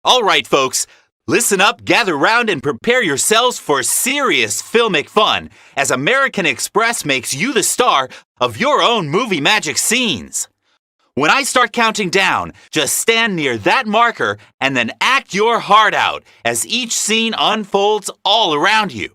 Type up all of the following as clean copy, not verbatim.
All right, folks, listen up, gather round, and prepare yourselves for serious filmic fun as American Express makes you the star of your own movie magic scenes. When I start counting down, just stand near that marker and then act your heart out as each scene unfolds all around you.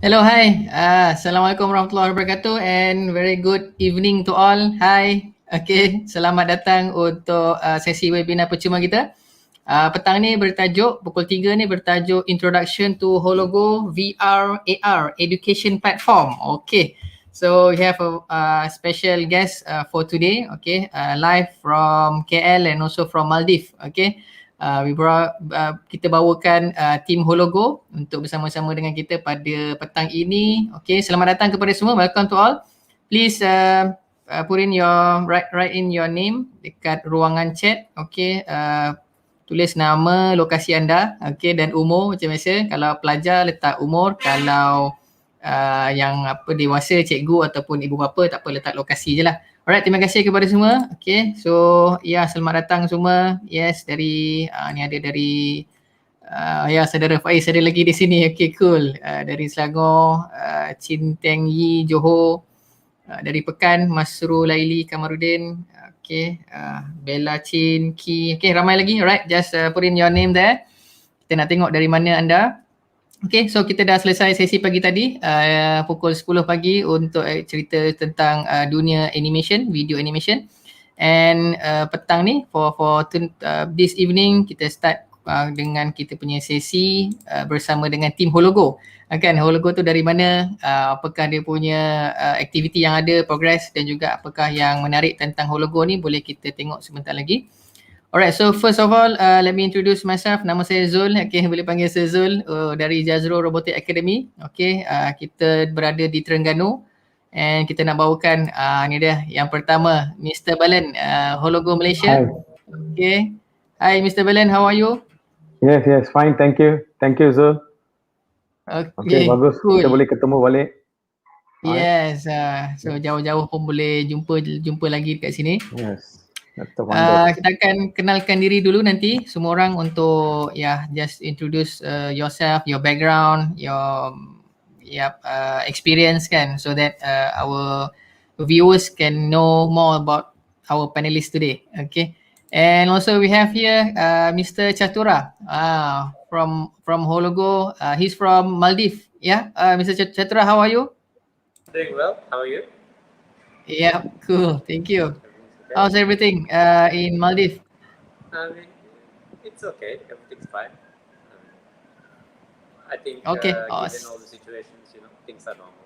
Hello, hi. Assalamualaikum warahmatullahi wabarakatuh and very good evening to all. Hi. Okay, selamat datang untuk sesi webinar percuma kita. Petang ni bertajuk, pukul 3 ni bertajuk Introduction to Hologo VR AR Education Platform. Okay, so we have a special guest for today. Okay, live from KL and also from Maldives. Okay. Kita bawakan tim Hologo untuk bersama-sama dengan kita pada petang ini. Okay, selamat datang kepada semua. Welcome to all. Please put in write in your name dekat ruangan chat. Okay, tulis nama, lokasi anda, okay, dan umur macam biasa. Kalau pelajar letak umur, kalau yang dewasa, cikgu ataupun ibu bapa, tak apa, letak lokasi je lah. Alright, terima kasih kepada semua. Okay, so selamat datang semua. Yes, dari ni ada dari saudara Faiz ada lagi di sini. Okay, cool. Dari Selangor, Chin Teng Yi Johor, dari Pekan Masrul Laili Kamarudin. Okay, Bella Chin Ki. Okay, ramai lagi. Alright, just put in your name there. Kita nak tengok dari mana anda. Okay, so kita dah selesai sesi pagi tadi pukul 10 pagi untuk cerita tentang dunia animation, video animation. And petang ni for this evening kita start dengan kita punya sesi bersama dengan tim Hologo. Kan Hologo tu dari mana, apakah dia punya aktiviti yang ada, progress, dan juga apakah yang menarik tentang Hologo ni, boleh kita tengok sebentar lagi. Alright, so first of all, let me introduce myself. Nama saya Zul. Okay, boleh panggil saya Zul dari Jazro Robotic Academy. Okay, kita berada di Terengganu and kita nak bawakan ni dia yang pertama, Mr. Balen, Hologo Malaysia. Hi. Okay. Hi Mr. Balen, how are you? Yes, fine, thank you. Thank you, Zul. Okay, bagus. Cool. Kita boleh ketemu balik. Yes, so jauh-jauh pun boleh jumpa lagi dekat sini. Yes. That's the wonder. Kita akan kenalkan diri dulu nanti semua orang untuk just introduce yourself, your background, your experience kan, so that our viewers can know more about our panelists today. Okay. And also we have here Mr. Chatura from Hologo. He's from Maldives. Yeah, Mr. Chatura, how are you? Doing well. How are you? Yeah, cool. Thank you. How's everything in Maldives? It's okay. Everything's fine. I think okay. Given all the situations, things are normal.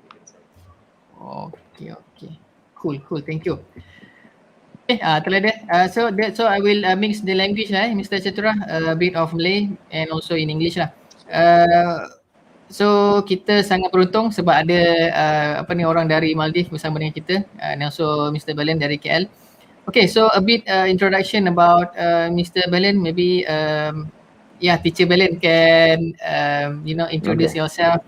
You can say. Okay. Cool. Thank you. Okay, so I will mix the language, Mr. Chatura, a bit of Malay and also in English lah. So kita sangat beruntung sebab ada orang dari Maldives bersama dengan kita, and also Mr. Belen dari KL. Okay, so a bit introduction about Mr. Belen. Maybe Teacher Belen can introduce yourself,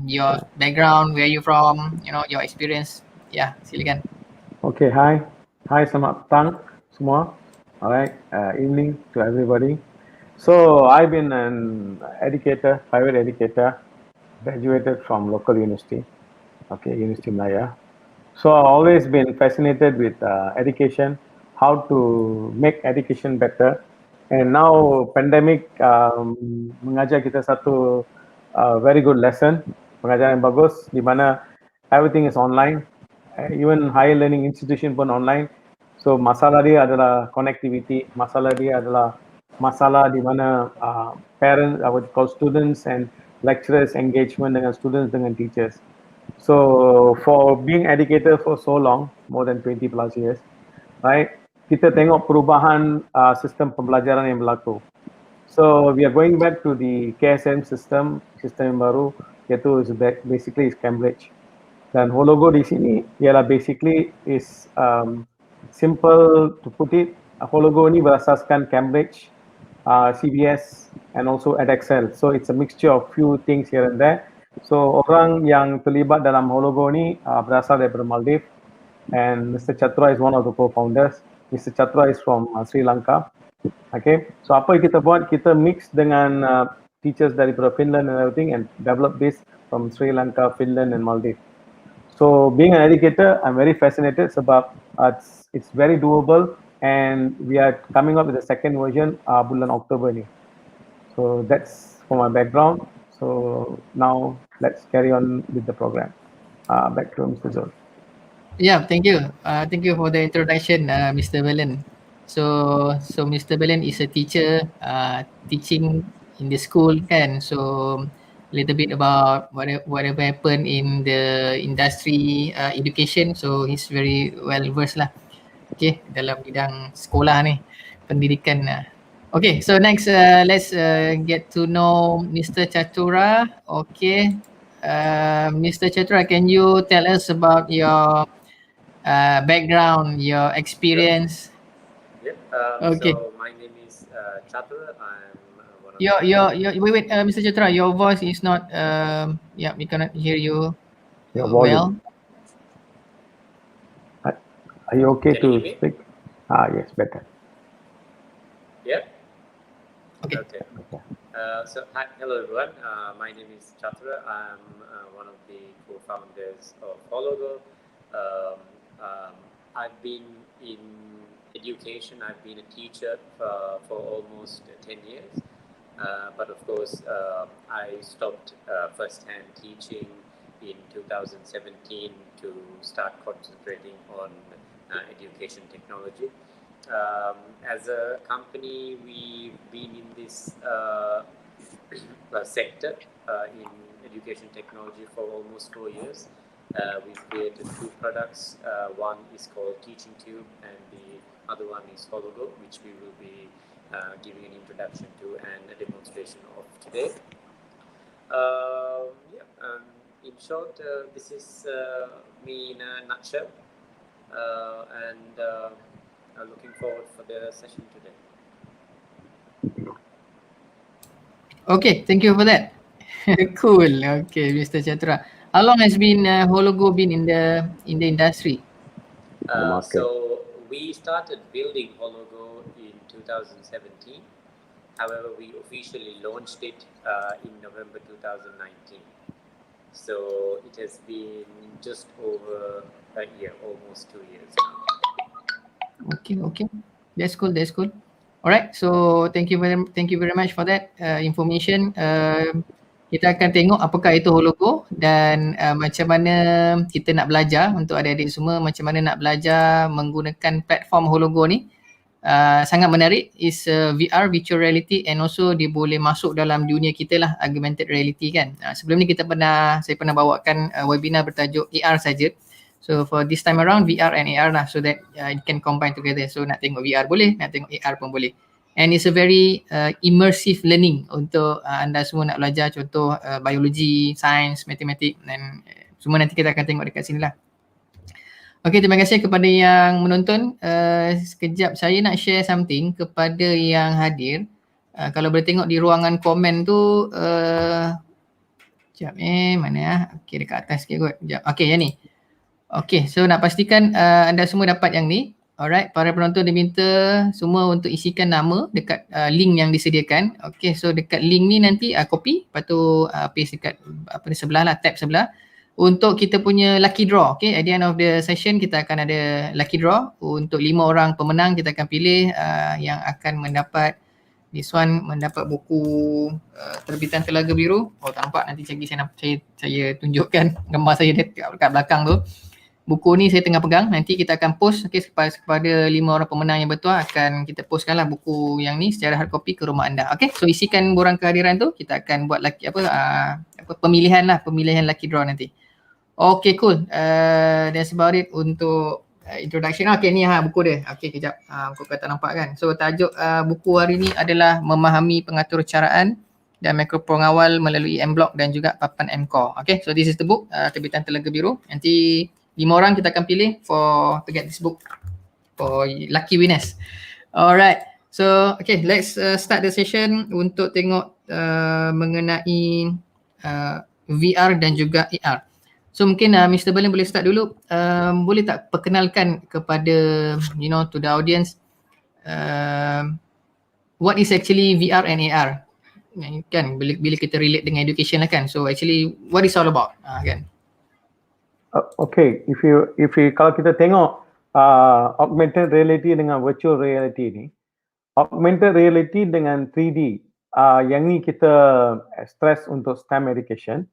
your background, where you from, your experience. Silakan. Okay, hi, selamat petang semua. Alright, evening to everybody. So I've been an educator, private educator, graduated from local university, University Malaya. So I've always been fascinated with education, how to make education better. And now pandemic mengajar kita satu very good lesson, pengajaran yang bagus, di mana everything is online, even higher learning institution pun online. So masalah dia adalah connectivity, masalah dia adalah masalah di mana parents, I would call students and lecturers engagement dengan students dengan teachers. So for being educator for so long, more than 20 plus years, right? Kita tengok perubahan sistem pembelajaran yang berlaku. So we are going back to the KSM sistem yang baru, iaitu basically is Cambridge. Dan Hologo di sini ialah basically is simple to put it. Hologo ini berasaskan Cambridge, CBS, and also EdXL. So it's a mixture of few things here and there. So orang yang terlibat dalam Hologo ni berasal daripada Maldives, and Mr. Chatura is one of the co-founders. Mr. Chatura is from Sri Lanka. Okay, so apa yang kita buat, kita mix dengan teachers daripada Finland and everything, and develop this from Sri Lanka, Finland, and Maldives. So being an educator, I'm very fascinated sebab it's very doable, and we are coming up with the second version bulan Oktober ni. So that's for my background. So now let's carry on with the program. Back to Mr. Zul. Yeah, thank you. Thank you for the introduction, Mr. Belen. So Mr. Belen is a teacher, teaching in the school kan. So a little bit about whatever happened in the industry education. So he's very well versed lah. Okay, dalam bidang sekolah ni, pendidikan. Okay, so next let's get to know Mr. Chatura. Okay, Mr. Chatura, can you tell us about your background, your experience? Okay. So my name is Chatura. I'm one of wait, Mr. Chatura, your voice is not. We cannot hear you well. Are you okay to speak? Yes, better. Yeah. Okay. So hello everyone. My name is Chatura. I'm one of the co-founders of Hologo. I've been in education. I've been a teacher for almost 10 years. But of course, I stopped first-hand teaching in 2017 to start concentrating on education technology. As a company, we've been in this sector in education technology for almost 4 years. We've created 2 products. One is called TeachingTube, and the other one is Hologo, which we will be giving an introduction to and a demonstration of today. In short, this is me in a nutshell, and I'm looking forward for the session today. Okay, thank you for that. Cool. Okay, Mr. Chatura. How long has been Hologo been in the industry? So We started building Hologo in 2017. However, we officially launched it in November 2019. So it has been just over a year, almost 2 years now. Okay. That's cool. Alright, so thank you very much for that information. Kita akan tengok apakah itu Hologo dan macam mana kita nak belajar untuk adik-adik semua, macam mana nak belajar menggunakan platform Hologo ni. Sangat menarik, is VR, virtual reality, and also dia boleh masuk dalam dunia kita lah, augmented reality kan. Sebelum ni saya pernah bawakan webinar bertajuk AR saja. So for this time around VR and AR lah, so that it can combine together. So nak tengok VR boleh, nak tengok AR pun boleh. And it's a very immersive learning untuk anda semua nak belajar contoh biologi, sains, matematik, dan semua nanti kita akan tengok dekat sini lah. Okay, terima kasih kepada yang menonton. Sekejap saya nak share something kepada yang hadir. Kalau boleh tengok di ruangan komen tu, sekejap mana Okay, dekat atas sikit kot. Sekejap. Okay, yang ni. Okay, so nak pastikan anda semua dapat yang ni. Alright, para penonton diminta semua untuk isikan nama dekat link yang disediakan. Okay, so dekat link ni nanti copy, lepas tu paste dekat sebelah lah, tab sebelah. Untuk kita punya lucky draw, okay, at the end of the session kita akan ada lucky draw. Untuk 5 orang pemenang kita akan pilih yang akan mendapat, this one mendapat buku terbitan Telaga Biru. Oh tak nampak, nanti saya tunjukkan gambar saya dekat belakang tu. Buku ni saya tengah pegang, nanti kita akan post kepada 5 orang pemenang yang betul, akan kita postkanlah buku yang ni secara hard copy ke rumah anda. Okay, so isikan borang kehadiran tu, kita akan buat pemilihan lucky draw nanti. Okay, cool. That's about it untuk introduction. Okay, ni buku dia. Okay, kejap. Buku kata nampak kan. So tajuk buku hari ni adalah Memahami Pengatur Caraan dan Mikropengawal melalui M-Block dan juga papan M-Core. Okay, so this is the book, terbitan Telaga Biru. Nanti 5 orang kita akan pilih to get this book for lucky winners. Alright, so okay, let's start the session untuk tengok mengenai VR dan juga AR. So mungkin Mr. Berlin boleh start dulu. Boleh tak perkenalkan kepada to the audience what is actually VR and AR? Kan bila kita relate dengan education lah kan. So actually what is all about kan? Okay, if you kalau kita tengok augmented reality dengan virtual reality ni, augmented reality dengan 3D, yang ni kita stress untuk STEM education.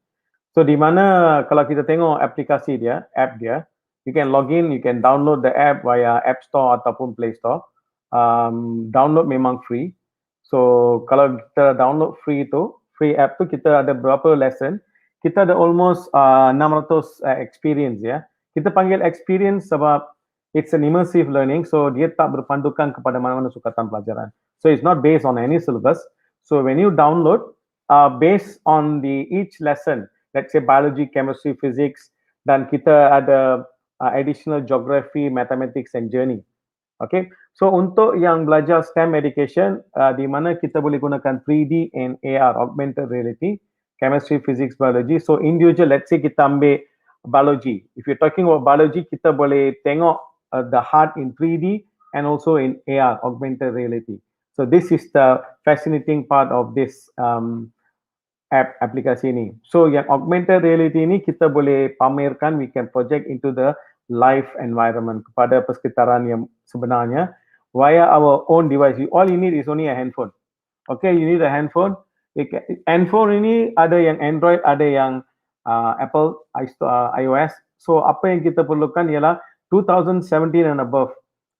So di mana kalau kita tengok aplikasi dia, app dia, you can log in, you can download the app via App Store ataupun Play Store. Download memang free. So kalau kita download free app tu, kita ada berapa lesson. Kita ada almost 600 experience ya. Kita panggil experience sebab it's an immersive learning, so dia tak berpandukan kepada mana-mana sukatan pelajaran. So it's not based on any syllabus. So when you download, based on each lesson, let's say biology, chemistry, physics, dan kita ada additional geography, mathematics and journey. Okay, so untuk yang belajar STEM education, di mana kita boleh gunakan 3D and AR, augmented reality, chemistry, physics, biology. So individual, let's say kita ambil biology. If you're talking about biology, kita boleh tengok the heart in 3D and also in AR, augmented reality. So this is the fascinating part of this aplikasi ini. So yang augmented reality ini kita boleh pamerkan, we can project into the live environment, kepada persekitaran yang sebenarnya via our own device. All you need is only a handphone. Okay, you need a handphone. Handphone ini ada yang Android, ada yang Apple, iOS. So apa yang kita perlukan ialah 2017 and above.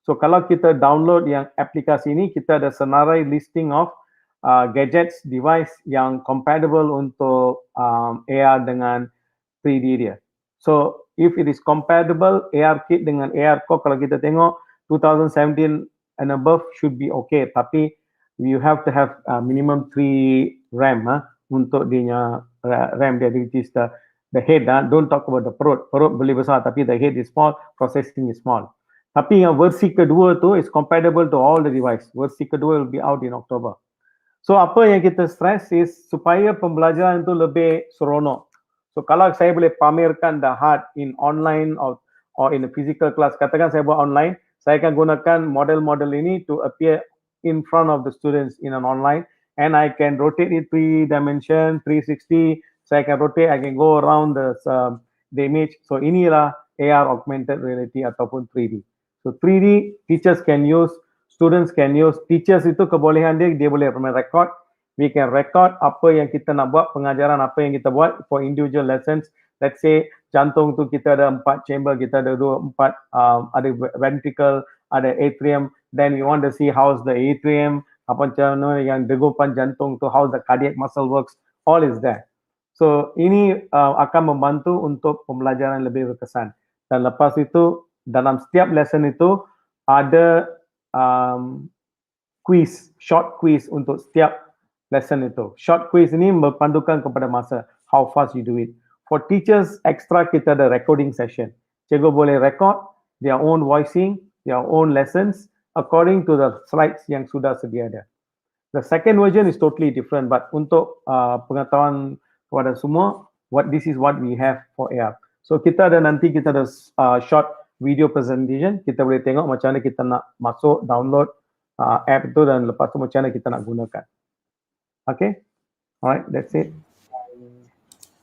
So kalau kita download yang aplikasi ini, kita ada senarai listing of gadgets, device yang compatible untuk AR dengan 3D dia. So if it is compatible, AR kit dengan AR core, kalau kita tengok 2017 and above should be okay. Tapi you have to have minimum 3 RAM untuk dia RAM dia, which is the head. Don't talk about the perut. Perut boleh besar tapi the head is small, processing is small. Tapi yang versi kedua tu is compatible to all the device. Versi kedua will be out in October. So apa yang kita stress is supaya pembelajaran tu lebih seronok. So kalau saya boleh pamerkan the heart in online or in a physical class, katakan saya buat online, Saya akan gunakan model-model ini to appear in front of the students in an online, and I can rotate it 3 dimension, 360. Saya akan rotate, I can go around the image. So inilah AR augmented reality ataupun 3D. So 3D teachers can use, students can use. Teachers itu kebolehan dia boleh record. We can record apa yang kita nak buat, pengajaran apa yang kita buat for individual lessons. Let's say jantung tu kita ada 4 chamber, kita ada 4, ada ventricle, ada atrium. Then we want to see how's the atrium, apa macam mana yang degupan jantung tu, how the cardiac muscle works, all is there. So ini akan membantu untuk pembelajaran lebih berkesan. Dan lepas itu dalam setiap lesson itu ada quiz, short quiz untuk setiap lesson itu. Short quiz ini berpandukan kepada masa, how fast you do it. For teachers, extra kita ada recording session. Cikgu boleh record their own voicing, their own lessons according to the slides yang sudah sedia ada. The second version is totally different, but untuk pengetahuan kepada semua, this is what we have for AR. So kita ada short video presentation, kita boleh tengok macam mana kita nak masuk, download app itu, dan lepas tu macam mana kita nak gunakan. Okay, all right, that's it.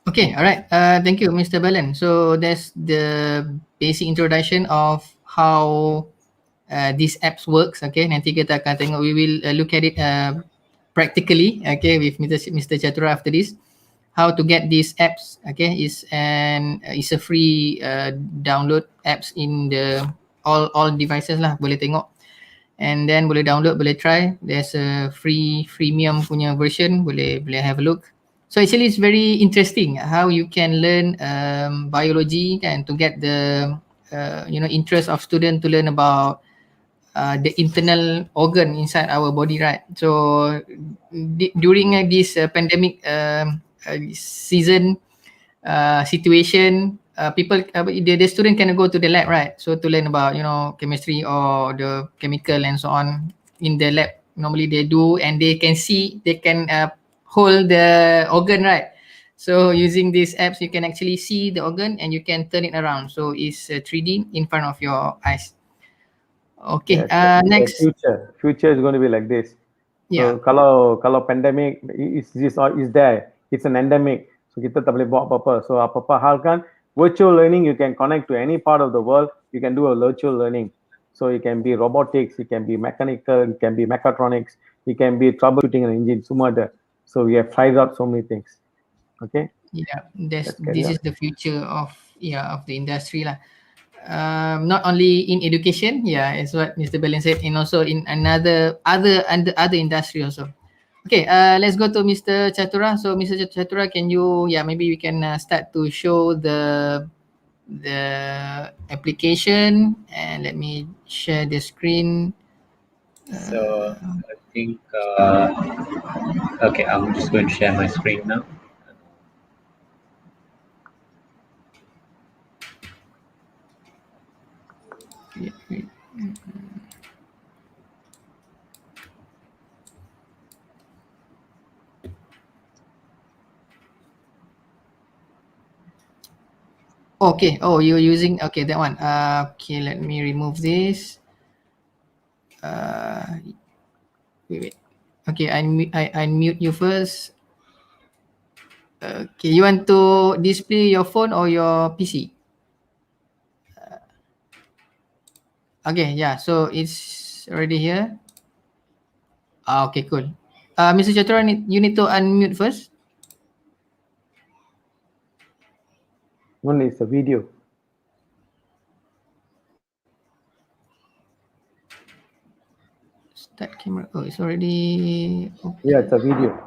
Okay, all right. Thank you, Mr. Belen. So that's the basic introduction of how these apps works. Okay, nanti kita akan tengok. We will look at it practically. Okay, with Mr. Chatura after this. How to get these apps? Okay, is a free download apps in the all devices lah. Boleh tengok. And then boleh download, boleh try. There's a freemium punya version, boleh have a look. So actually it's very interesting how you can learn biology and to get the interest of student to learn about the internal organ inside our body, right? So during this pandemic season situation, people, the student can go to the lab, right? So to learn about chemistry or the chemical and so on in the lab. Normally they do, and they can see, they can hold the organ, right? So using these apps, you can actually see the organ and you can turn it around. So it's 3D in front of your eyes. Okay. Yes, next. Future is going to be like this. Yeah. So kalau pandemic is there, it's an endemic. So kita tak boleh buat apa-apa. So apa-apa hal kan, virtual learning, you can connect to any part of the world. You can do a virtual learning. So it can be robotics, it can be mechanical, it can be mechatronics, it can be troubleshooting an engine, semua ada. So we have tried out so many things. Okay. Yeah, this is the future of the industry lah. Not only in education, as what Mr. Belen said, and also in other industry also. Okay, let's go to Mr. Chatura. So Mr. Chatura, can you, maybe we can start to show the application, and let me share the screen. So I think, okay, I'm just going to share my screen now. Okay, oh, you're using, okay, that one. Okay, let me remove this. Wait. Okay, I unmute you first. Okay, you want to display your phone or your PC? Okay, yeah, so it's already here. Okay, cool. Mr. Chatura, you need to unmute first. Only it's a video. Start camera. Oh, it's already open. Yeah, it's a video.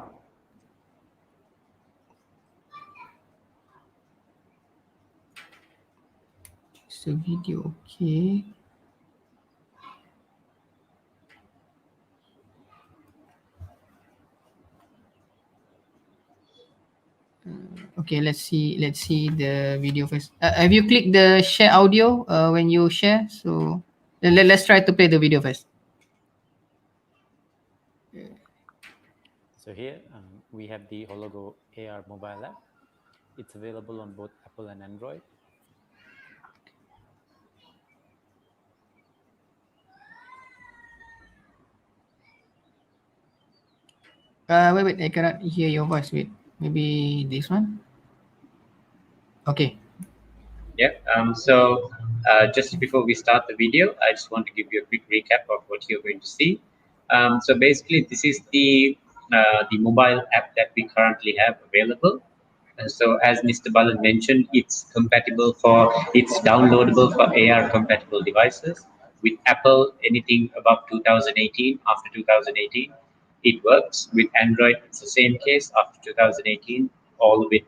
It's a video, okay. Okay, let's see the video first. Have you clicked the share audio when you share? So let's try to play the video first. So here we have the Hologo AR mobile app. It's available on both Apple and Android. Wait, I cannot hear your voice. Wait, maybe this one. Okay. Yeah. Just before we start the video, I just want to give you a quick recap of what you're going to see. So basically, this is the mobile app that we currently have available. So as Mr. Balan mentioned, it's downloadable for AR compatible devices. With Apple, anything above 2018, after 2018, it works. With Android, it's the same case. After 2018, all with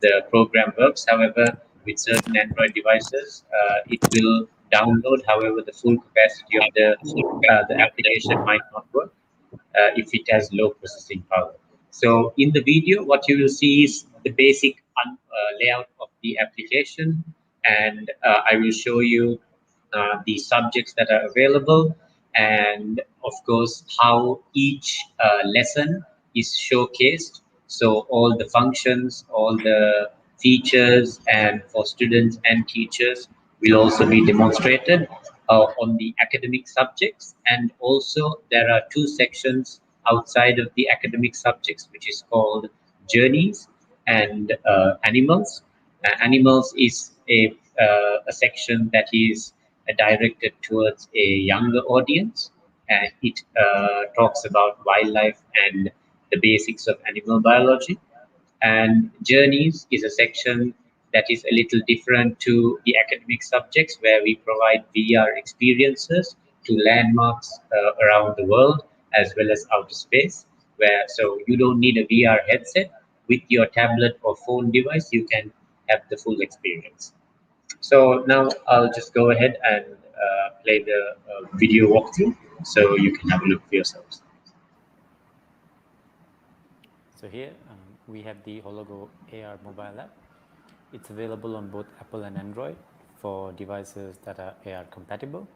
the program works. However, with certain Android devices, it will download. However, the full capacity of the application might not work if it has low processing power. So in the video, what you will see is the basic layout of the application, and I will show you the subjects that are available, and of course how each lesson is showcased. So all the functions, all the features, and for students and teachers will also be demonstrated on the academic subjects. And also there are two sections outside of the academic subjects, which is called journeys and animals. Animals is a section that is directed towards a younger audience, and it talks about wildlife and the basics of animal biology. And journeys is a section that is a little different to the academic subjects, where we provide VR experiences to landmarks around the world as well as outer space, where so you don't need a VR headset. With your tablet or phone device, you can have the full experience. So now I'll just go ahead and play the video walkthrough so you can have a look for yourselves. So here we have the Hologo AR mobile app. It's available on both Apple and Android for devices that are AR compatible.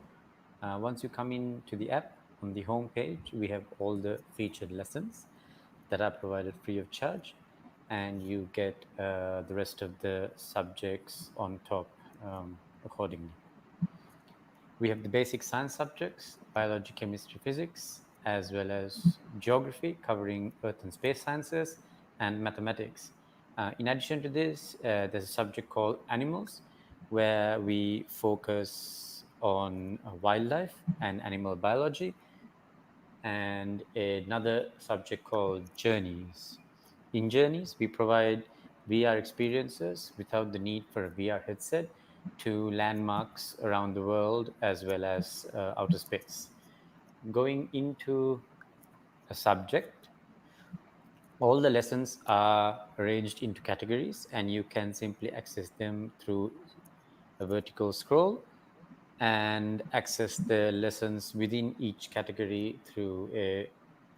Once you come into the app, on the home page, we have all the featured lessons that are provided free of charge, and you get the rest of the subjects on top accordingly. We have the basic science subjects, biology, chemistry, physics, as well as geography, covering earth and space sciences, and mathematics. In addition to this, there's a subject called animals, where we focus on wildlife and animal biology, and another subject called journeys. In journeys, we provide VR experiences without the need for a VR headset to landmarks around the world as well as outer space. Going into a subject, all the lessons are arranged into categories, and you can simply access them through a vertical scroll and access the lessons within each category through a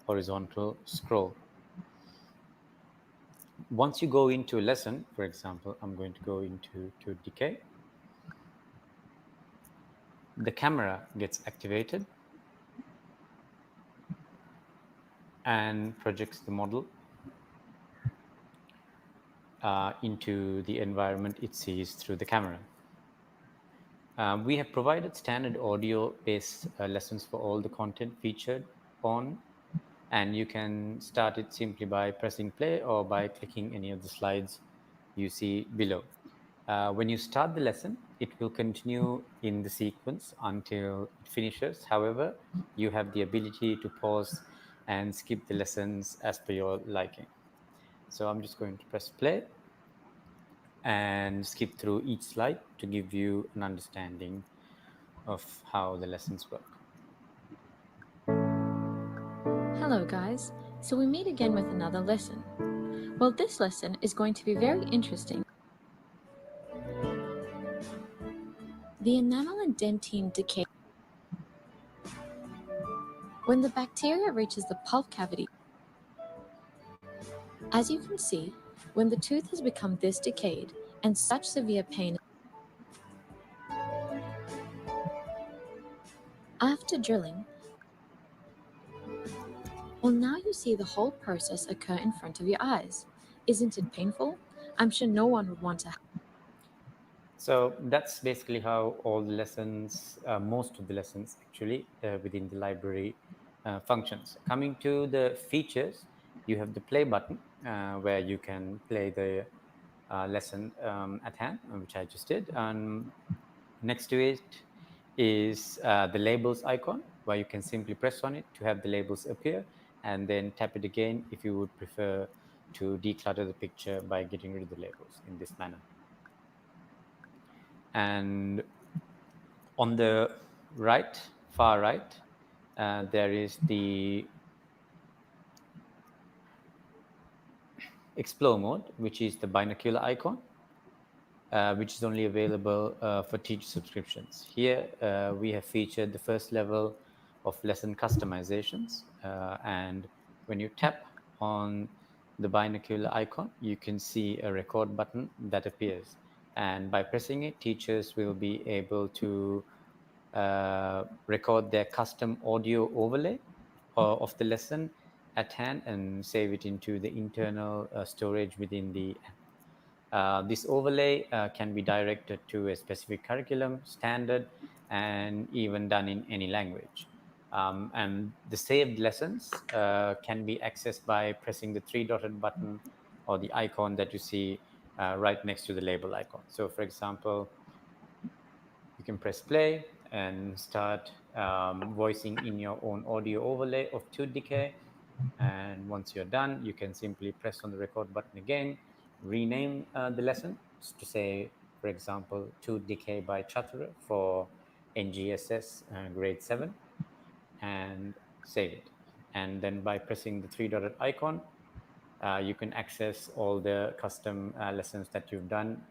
horizontal scroll. Once you go into a lesson, for example, I'm going to go into decay. The camera gets activated and projects the model into the environment it sees through the camera. We have provided standard audio-based lessons for all the content featured on, and you can start it simply by pressing play or by clicking any of the slides you see below. When you start the lesson, it will continue in the sequence until it finishes. However, you have the ability to pause and skip the lessons as per your liking. So I'm just going to press play and skip through each slide to give you an understanding of how the lessons work. Hello guys, so we meet again with another lesson. Well, this lesson is going to be very interesting. The enamel and dentine decay. When the bacteria reaches the pulp cavity, as you can see, when the tooth has become this decayed and such severe pain, after drilling, well, now you see the whole process occur in front of your eyes. Isn't it painful? I'm sure no one would want to. So that's basically how all the lessons, most of the lessons actually, within the library functions. Coming to the features, you have the play button where you can play the lesson at hand, which I just did. And next to it is the labels icon, where you can simply press on it to have the labels appear, and then tap it again if you would prefer to declutter the picture by getting rid of the labels in this manner. And on the right, far right, there is the explore mode, which is the binocular icon, which is only available for teacher subscriptions. Here we have featured the first level of lesson customizations, and when you tap on the binocular icon, you can see a record button that appears, and by pressing it, teachers will be able to record their custom audio overlay of the lesson at hand and save it into the internal storage within the app. This overlay can be directed to a specific curriculum, standard, and even done in any language. And the saved lessons can be accessed by pressing the three-dotted button or the icon that you see right next to the label icon. So for example, you can press play and start voicing in your own audio overlay of Tooth Decay. And once you're done, you can simply press on the record button again, rename the lesson to say, for example, Tooth Decay by Chatura for NGSS grade 7, and save it. And then by pressing the three-dotted icon, you can access all the custom lessons that you've done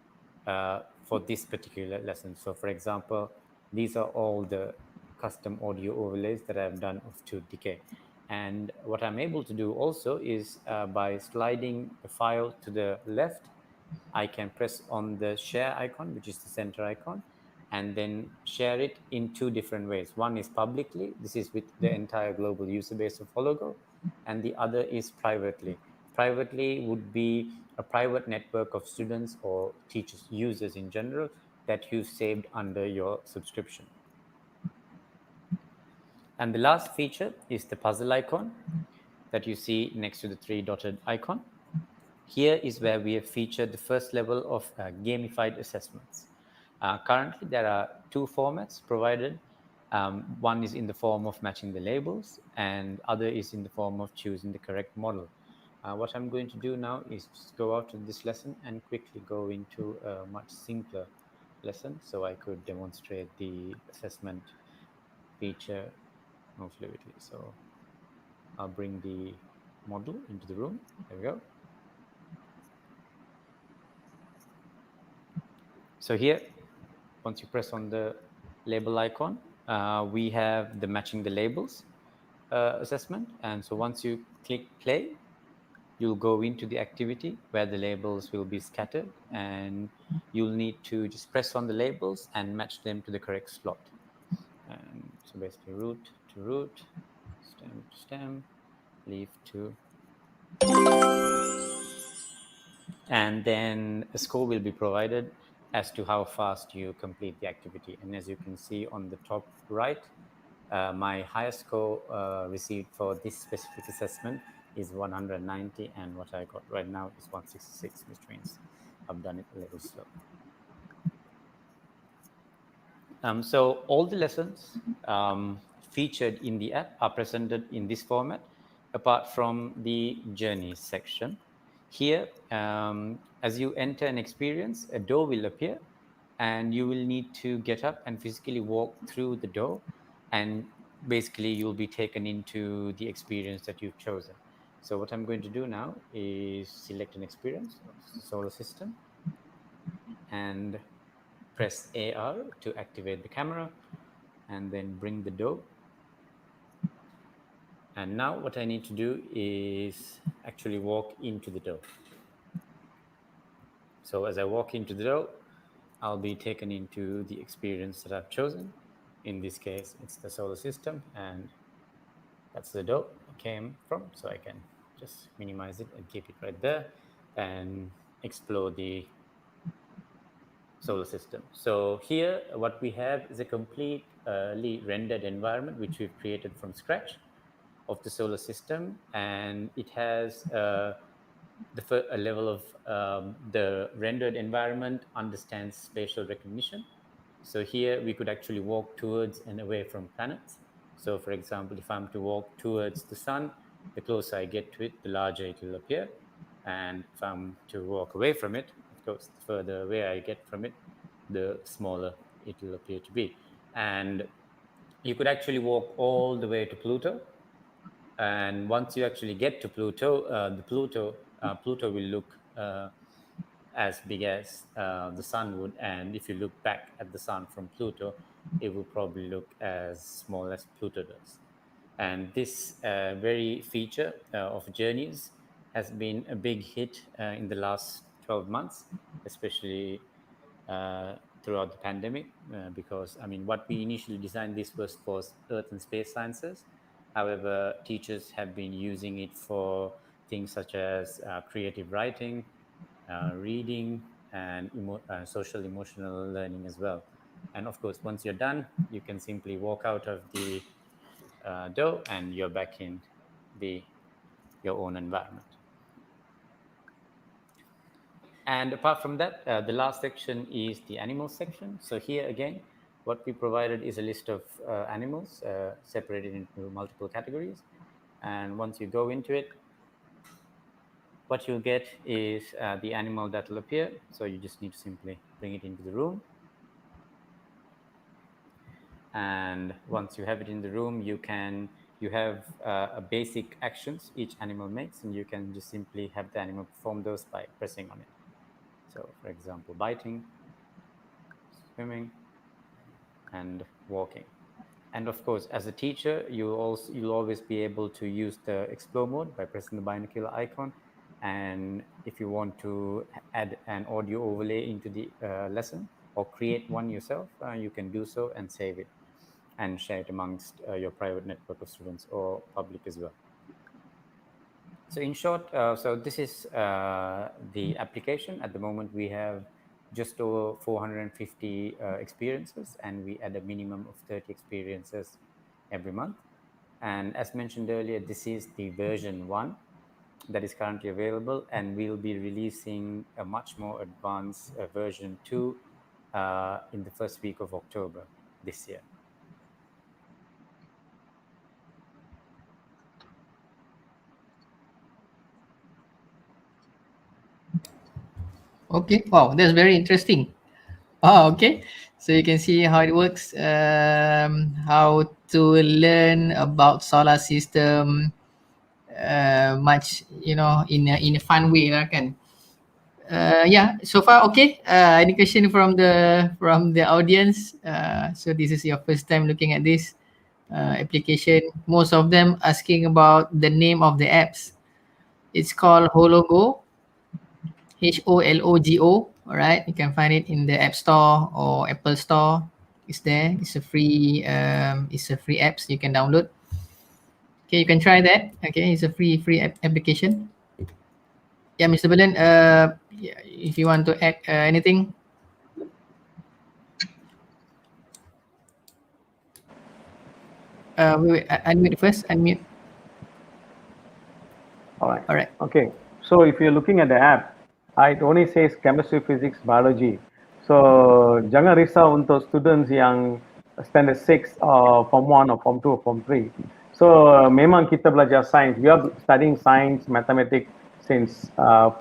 for this particular lesson. So for example, these are all the custom audio overlays that I've done of Tooth Decay. And what I'm able to do also is by sliding the file to the left, I can press on the share icon, which is the center icon, and then share it in two different ways. One is publicly, this is with the entire global user base of Hologo, and the other is privately. Privately would be a private network of students or teachers, users in general, that you've saved under your subscription. And the last feature is the puzzle icon that you see next to the three-dotted icon. Here is where we have featured the first level of gamified assessments. Currently, there are two formats provided. One is in the form of matching the labels, and other is in the form of choosing the correct model. What I'm going to do now is just go out of this lesson and quickly go into a much simpler lesson so I could demonstrate the assessment feature more fluidly. So I'll bring the model into the room. There we go. So here, once you press on the label icon, we have the matching the labels assessment. And so once you click play, you'll go into the activity where the labels will be scattered, and you'll need to just press on the labels and match them to the correct slot. And so basically root to root, stem to stem, leaf to... And then a score will be provided as to how fast you complete the activity. And as you can see on the top right, my highest score received for this specific assessment is 190, and what I got right now is 166, which means I've done it a little slow. So all the lessons featured in the app are presented in this format, apart from the journeys section. Here, as you enter an experience, a door will appear, and you will need to get up and physically walk through the door, and basically you'll be taken into the experience that you've chosen. So what I'm going to do now is select an experience, solar system, and press AR to activate the camera, and then bring the door. And now what I need to do is actually walk into the door. So as I walk into the door, I'll be taken into the experience that I've chosen. In this case, it's the solar system, and that's the door I came from. So I can just minimize it and keep it right there and explore the solar system. So here, what we have is a completely rendered environment which we've created from scratch. of the solar system, and it has a level of the rendered environment understands spatial recognition. So here we could actually walk towards and away from planets. So for example, if I'm to walk towards the sun, the closer I get to it, the larger it will appear. And if I'm to walk away from it, of course, the further away I get from it, the smaller it will appear to be. And you could actually walk all the way to Pluto. And once you actually get to Pluto, Pluto will look as big as the sun would. And if you look back at the sun from Pluto, it will probably look as small as Pluto does. And this very feature of journeys has been a big hit in the last 12 months, especially throughout the pandemic, because I mean, what we initially designed this was for Earth and space sciences. However, teachers have been using it for things such as creative writing, reading, and social emotional learning as well. And of course, once you're done, you can simply walk out of the door and you're back in your own environment. And apart from that, the last section is the animals section. So here again, what we provided is a list of animals separated into multiple categories. And once you go into it, what you'll get is the animal that will appear. So you just need to simply bring it into the room. And once you have it in the room, you have a basic actions each animal makes, and you can just simply have the animal perform those by pressing on it. So for example, biting, swimming, and walking. And of course, as a teacher, you'll always be able to use the explore mode by pressing the binocular icon. And if you want to add an audio overlay into the lesson or create one yourself, you can do so and save it and share it amongst your private network of students or public as well. So in short, so this is the application. At the moment, we have just over 450 experiences, and we add a minimum of 30 experiences every month. And as mentioned earlier, this is the version 1 that is currently available, and we'll be releasing a much more advanced version 2 in the first week of October this year. Okay, wow, that's very interesting. Oh, okay. So you can see how it works, how to learn about solar system, much, you know, in a fun way lah kan. Yeah, so far okay. Any question from the audience? So this is your first time looking at this application. Most of them asking about the name of the apps. It's called Hologo, HOLOGO. All right, you can find it in the App Store or Apple Store. It's there. It's a free apps you can download. Okay, you can try that. Okay, it's a free application. Yeah, Mr. Belen, yeah, if you want to add anything. Wait, unmute first. Unmute. All right. All right. Okay. So if you're looking at the app, it only says chemistry, physics, biology. So jangan risau untuk students yang standard 6 or form 1 or form 2 or form 3. So memang kita belajar science. We are studying science, mathematics since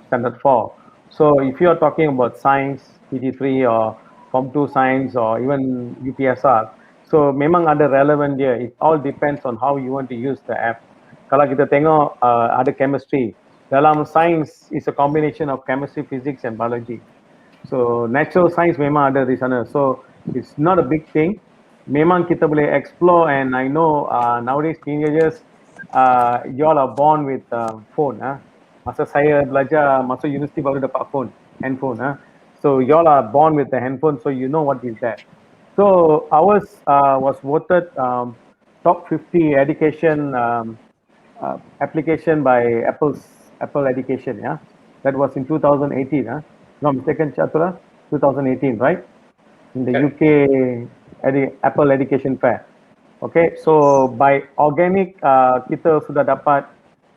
standard 4. So if you're talking about science, PT3 or form 2 science or even UPSR, so memang ada relevant dia. It all depends on how you want to use the app. Kalau kita tengok ada chemistry, dalam science is a combination of chemistry, physics and biology. So natural science memang ada di sana. So it's not a big thing. Memang kita boleh explore, and I know nowadays teenagers, you all are born with phone. Masa saya belajar masuk universiti baru dapat handphone. So you all are born with the handphone, so you know what is that. So ours was voted top 50 education application by Apple Education, yeah. That was in 2018, no mistaken, Chatula, 2018, right? In the UK Apple Education Fair. Okay, so by organic, kita sudah dapat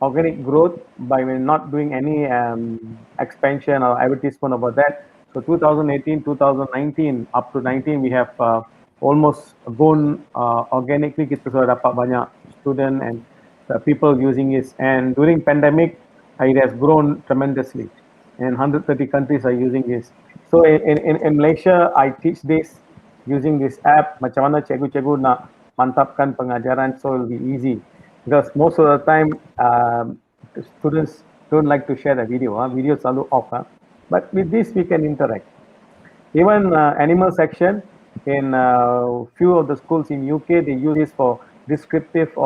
organic growth by not doing any expansion or advertisement about that. So 2018, 2019, up to 19, we have almost grown organically. Kita sudah dapat banyak student and people using it. And during pandemic, it has grown tremendously. And 130 countries are using this. So in Malaysia, I teach this using this app. Macam mana cikgu-cikgu nak mantapkan pengajaran, so it will be easy. Because most of the time, students don't like to share the video. Video selalu off. But with this, we can interact. Even animal section in few of the schools in UK, they use this for descriptive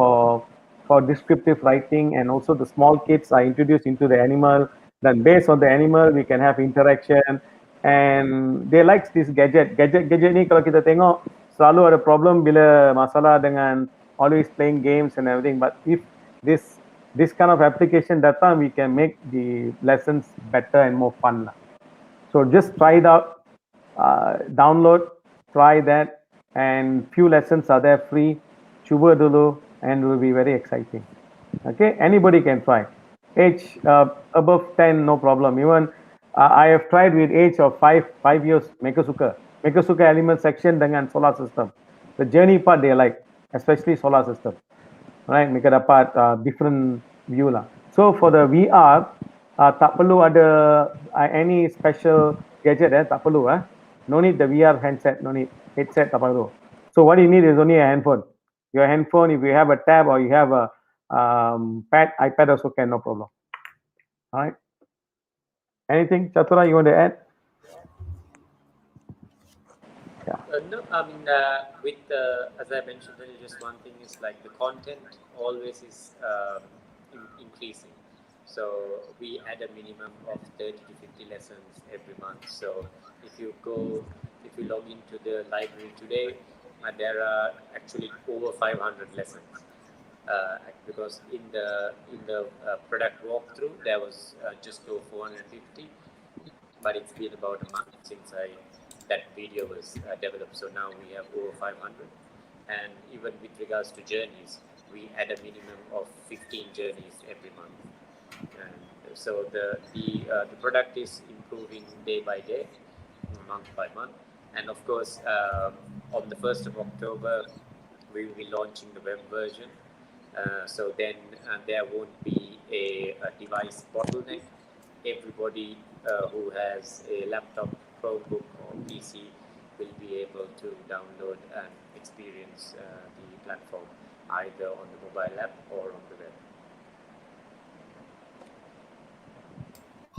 writing, and also the small kids are introduced into the animal. Then based on the animal, we can have interaction, and they like this gadget ni. Kalau kita tengok, selalu ada problem bila masalah dengan always playing games and everything. But if this kind of application datang, we can make the lessons better and more fun. So just try it out, download, try that, and few lessons are there free. Cuba dulu, and it will be very exciting. Okay, anybody can try. Age above 10, no problem. Even I have tried with age of 5 years. Mereka suka element section dengan solar system. The journey part they like, especially solar system. Right, mereka dapat different view lah. So for the VR, tak perlu ada any special gadget, tak perlu. No need the VR handset, no need headset, tak perlu. So what you need is only a handphone. Your handphone, if you have a tab or you have a iPad also can, no problem. All right. Anything, Chatura, you want to add? No, I mean, with as I mentioned earlier, just one thing is like the content always is increasing. So we add a minimum of 30 to 50 lessons every month. So if you log into the library today, there are actually over 500 lessons. Because in the product walkthrough there was just over 450, but it's been about a month since that video was developed. So now we have over 500, and even with regards to journeys, we add a minimum of 15 journeys every month. And so the product is improving day by day, month by month, and of course on the 1st of October we will be launching the web version. So then there won't be a device bottleneck. Everybody who has a laptop, Chromebook or PC will be able to download and experience the platform either on the mobile app or on the web.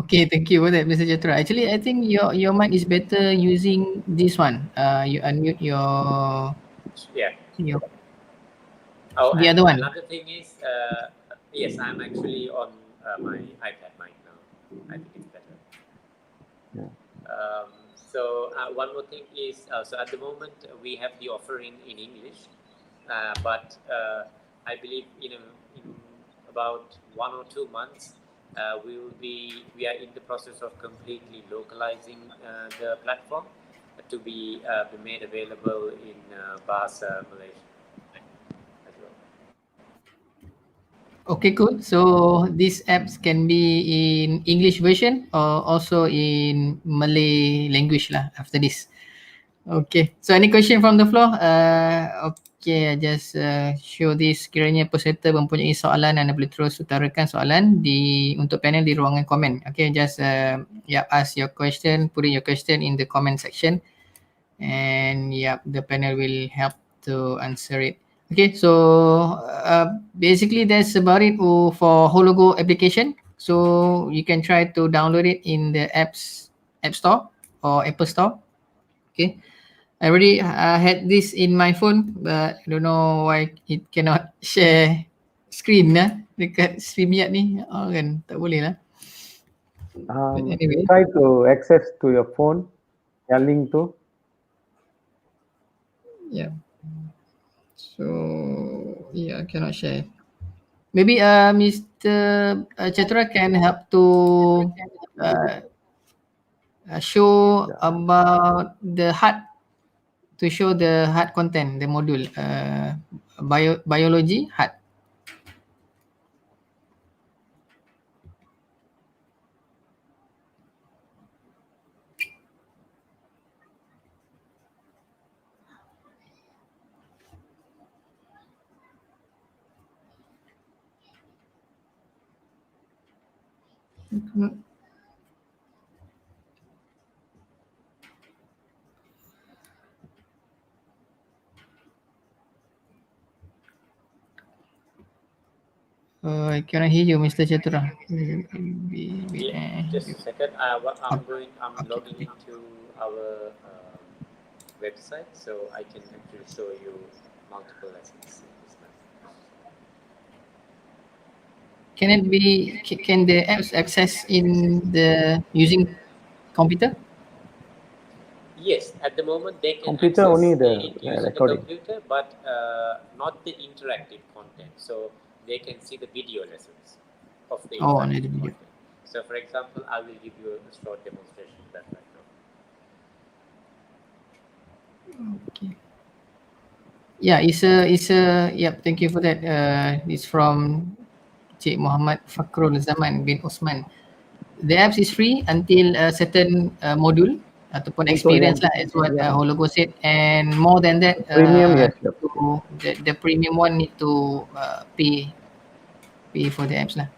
Okay, thank you for that, Mr. Jatra. Actually, I think your mic is better using this one. You unmute your the other one. Another thing is, yes, I'm actually on my iPad mic now. I think it's better. Yeah. So one more thing is, so at the moment we have the offering in English, but I believe in about 1 or 2 months we are in the process of completely localizing the platform to be made available in Bahasa Malaysia. Okay, cool. So these apps can be in English version or also in Malay language lah after this. Okay. So any question from the floor? Okay, I just show this. Kiranya peserta mempunyai soalan, anda boleh terus utarakan soalan untuk panel di ruangan komen. Okay, just ask your question, put in your question in the comment section, and the panel will help to answer it. Okay, so basically that's about it for Hologo application. So you can try to download it in the App Store or Apple Store. Okay, I already had this in my phone, but I don't know why it cannot share screen dekat StreamYard ni. Kan tak boleh lah. Anyway, try to access to your phone, yang link tu. Yeah. So I cannot share. Maybe Mr. Chatra can help to show about the HUD, to show the HUD content, the module. biology HUD. I cannot hear you, Mr. Chatura. Yeah, just a second. I'm Okay. logging into our website, so I can actually show you multiple lessons. Can the apps access in the using computer? Yes, at the moment they can Computer access only the it using the recording. computer, but not the interactive content. So they can see the video lessons of the Oh, only the interactive video. content. So for example, I will give you a short demonstration of that right now. Okay. Yeah, yep, thank you for that. It's from Cik Muhammad Fakrul Zaman bin Osman. The apps is free until a certain module ataupun experience lah, as what Hologo said, and more than that, Premium, yes. the premium one need to pay for the apps lah.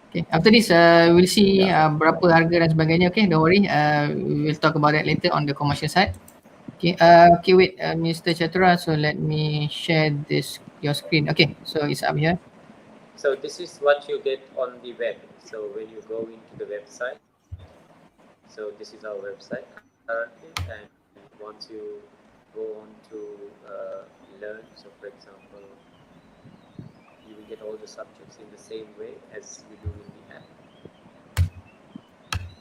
Okay, after this we'll see berapa harga dan sebagainya. Okay, don't worry, we'll talk about that later on the commercial side. Okay, wait, Mr. Chatura, so let me share your screen. Okay, so it's up here. So this is what you get on the web. So when you go into the website, so this is our website currently, and once you go on to learn, so for example, you will get all the subjects in the same way as you do in the app.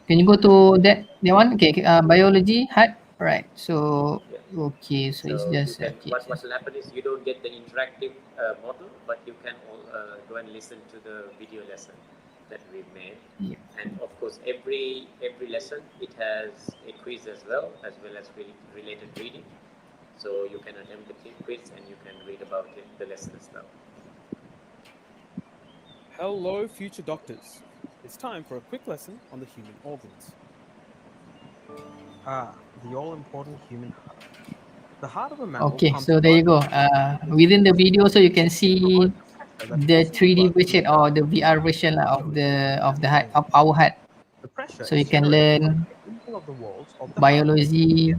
Can you go to that one? Okay, biology HUD. Right. So okay, so it's just what will happen is you don't get the interactive model, but you can go and listen to the video lesson that we've made. Yeah. And of course, every lesson it has a quiz as well as related reading. So you can attempt the quiz and you can read about it, the lesson as well. Hello, future doctors. It's time for a quick lesson on the human organs. The all-important human heart. The heart of a mammal. Okay, so there you go. Within the video, so you can see the 3D version or the VR version of the heart, of our heart. So you can learn biology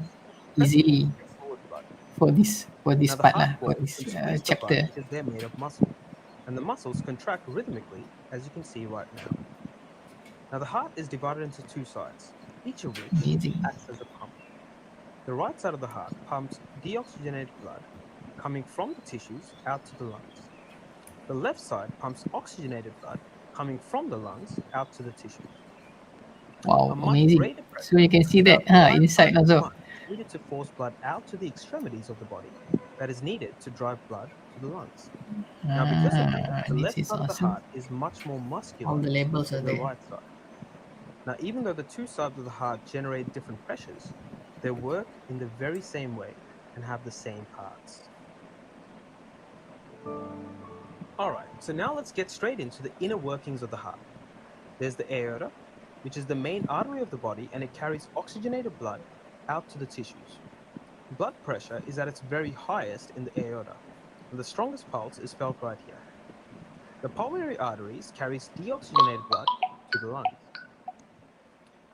easily for this part lah, for this chapter. Because they're made of muscle, and the muscles contract rhythmically, as you can see right now. Now the heart is divided into two sides, each of which acts as a pump. The right side of the heart pumps deoxygenated blood coming from the tissues out to the lungs. The left side pumps oxygenated blood coming from the lungs out to the tissues. Wow, amazing. So you can see that inside also. Needed to force blood out to the extremities of the body that is needed to drive blood to the lungs. Now because of that, the left side of the heart is much more muscular All the labels are than the there. right side. Now even though the two sides of the heart generate different pressures, they work in the very same way and have the same parts. Alright, so now let's get straight into the inner workings of the heart. There's the aorta, which is the main artery of the body, and it carries oxygenated blood out to the tissues. Blood pressure is at its very highest in the aorta, and the strongest pulse is felt right here. The pulmonary arteries carries deoxygenated blood to the lungs.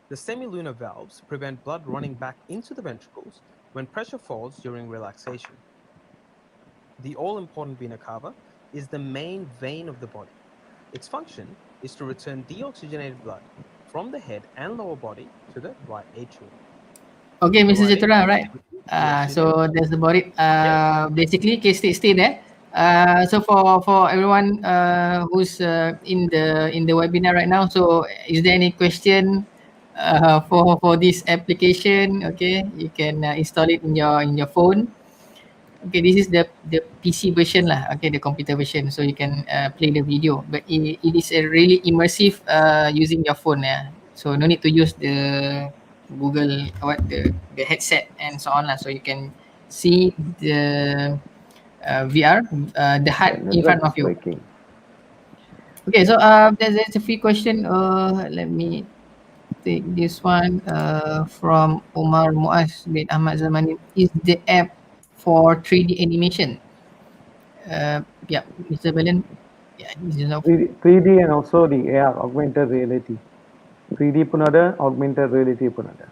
The semilunar valves prevent blood running back into the ventricles when pressure falls during relaxation. The all-important vena cava is the main vein of the body. Its function is to return deoxygenated blood from the head and lower body to the right atrium. Okay, Mr. Chatura, right? So that's about it. Basically, stay there. So for everyone who's in the webinar right now, so is there any question for this application? Okay, you can install it in your phone. Okay, this is the PC version lah. Okay, the computer version, so you can play the video. But it is a really immersive using your phone. Yeah, so no need to use the Google the headset and so on lah. So you can see the VR, the heart in Network front is of you. breaking. Okay, so there's a few question. Let me take this one from Omar Muaz bin Ahmad Zamani. Is the app for 3D animation? Yeah, Mr. Belen. Yeah, this is of 3D and also the AR, augmented reality. 3D pun ada, augmented reality pun ada.